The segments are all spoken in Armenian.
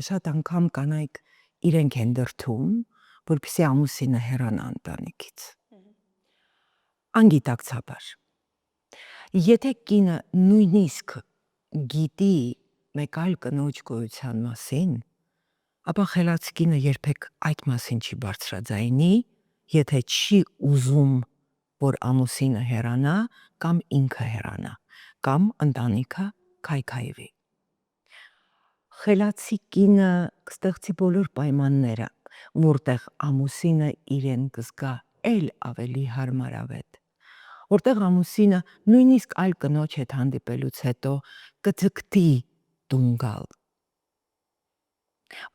շատ անգամ կանայք իրենք են դրթում, որպեսզի ամուսինը հեռանա ընտանիքից։ Անգիտակցաբար։ Եթե կինը նույնիսկ գիտի մեկ այլ կնոջ գոյության մասին, ապա խելացի կինը երբեք այդ մասին չի բարձրաձայնի, եթե չի ուզում, որ ամուսինը հեռանա կամ ինքը հեռանա, կամ ընտանիքը քայքայվի։ Խելացի կինը կստեղծի բոլոր պայմանները, որտեղ ամուսինը իրեն կզգա էլ ավելի հարմարավետ, որտեղ ամուսինը նույնիսկ այլ կնոջ հետ հանդիպելուց հետո կձգտի տուն գալ։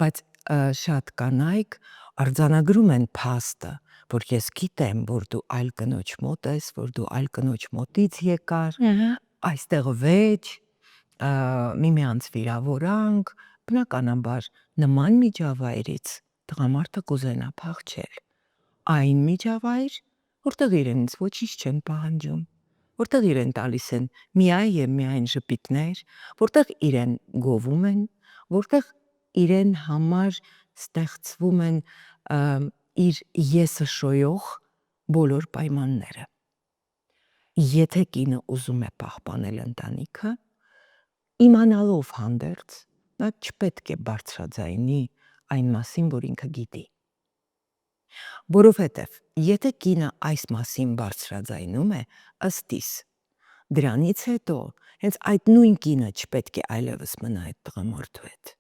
Բայց շատ կանայք արձանագրում են փաստը, որ ես գիտեմ, որ դու այլ կնոջ մոտ ես, որ դու այլ կնոջ մոտից եկար, այստեղ վեճ, միմյանց վիրավորանք, բնականաբար նման միջավայրից տղամարդը կուզենա փախչել։ Այն միջավայր, որտեղ իրենից ոչինչ չեն պահանջում, որտեղ իրեն տալիս են միայն և միայն ժպիտներ, որտեղ իրեն գովում են, որտեղ իրեն համար ստեղծվում են իր եսը շոյող բոլոր պայմանները։ Եթե կինը ուզում է պահպանել ընտանիքը, իմանալով հանդերձ, նա չպետք է բարձրաձայնի այն մասին, որ ինքը գիտի։ Որովհետև եթե կինը այս մասին բարձրաձայնում է, ըստ իս, դրանից հետո հենց այդ նույն կինը չպետք է այլևս մնա այդ տղամարդու հետ։